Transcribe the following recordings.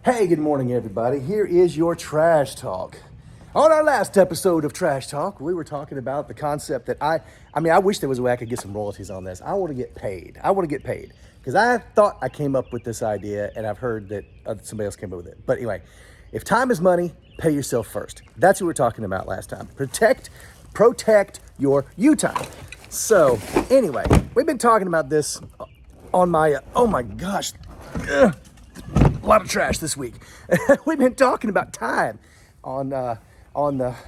Hey, good morning, everybody. Here is your Trash Talk. On our last episode of Trash Talk, we were talking about the concept that I wish there was a way I could get some royalties on this. I want to get paid. I want to get paid because I thought I came up with this idea, and I've heard that somebody else came up with it. But anyway, if time is money, pay yourself first. That's what we were talking about last time. Protect your you time. So anyway, we've been talking about this on my oh my gosh. Ugh. A lot of trash this week. We've been talking about time on the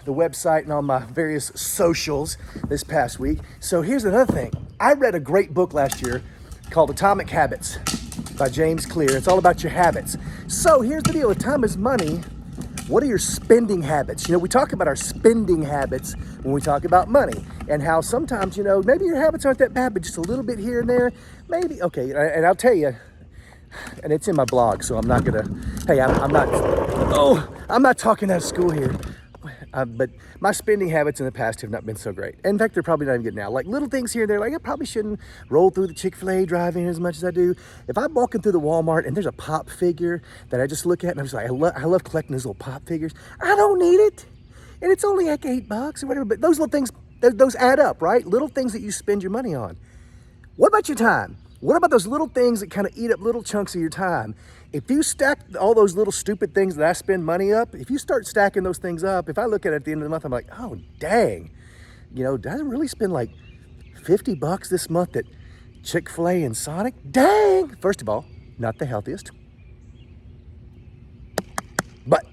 website and on my various socials this past week. So here's another thing. I read a great book last year called Atomic Habits by James Clear. It's all about your habits. So here's the deal. If time is money, what are your spending habits? You know, we talk about our spending habits when we talk about money and how sometimes, maybe your habits aren't that bad, but just a little bit here and there. Maybe, okay, and I'll tell you, and it's in my blog, so I'm not gonna, hey, I'm not talking out of school here. But my spending habits in the past have not been so great. In fact, they're probably not even good now. Like little things here and there, like I probably shouldn't roll through the Chick-fil-A drive-in as much as I do. If I'm walking through the Walmart and there's a pop figure that I just look at and I'm just like, I love collecting those little pop figures. I don't need it. And it's only like $8 or whatever, but those little things, those add up, right? Little things that you spend your money on. What about your time? What about those little things that kind of eat up little chunks of your time? If you stack all those little stupid things that I spend money up, if you start stacking those things up, if I look at it at the end of the month, I'm like, oh, dang. Did I really spend like $50 this month at Chick-fil-A and Sonic? Dang. First of all, not the healthiest. But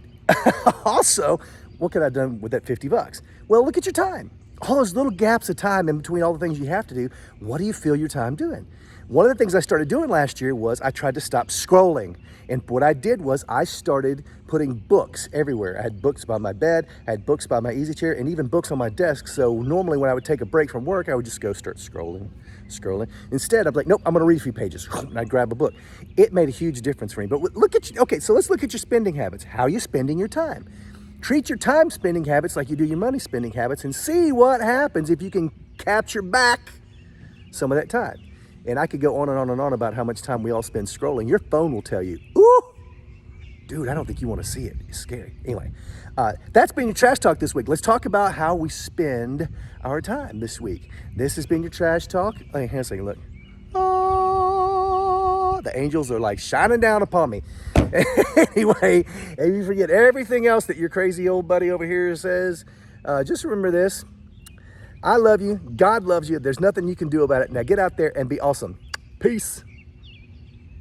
also, what could I have done with that $50? Well, look at your time. All those little gaps of time in between all the things you have to do. What do you fill your time doing? One of the things I started doing last year was I tried to stop scrolling. And what I did was I started putting books everywhere. I had books by my bed, I had books by my easy chair, and even books on my desk. So normally when I would take a break from work, I would just go start scrolling. Instead, I'm like, nope, I'm gonna read a few pages. And I'd grab a book. It made a huge difference for me. But look at, okay, so let's look at your spending habits. How are you spending your time? Treat your time spending habits like you do your money spending habits and see what happens if you can capture back some of that time. And I could go on and on and on about how much time we all spend scrolling. Your phone will tell you, ooh, dude, I don't think you want to see it. It's scary. Anyway, that's been your Trash Talk this week. Let's talk about how we spend our time this week. This has been your Trash Talk. Hey, hang on a second, look. Oh, the angels are like shining down upon me. Anyway, if you forget everything else that your crazy old buddy over here says, just remember this. I love you. God loves you. There's nothing you can do about it. Now get out there and be awesome. Peace.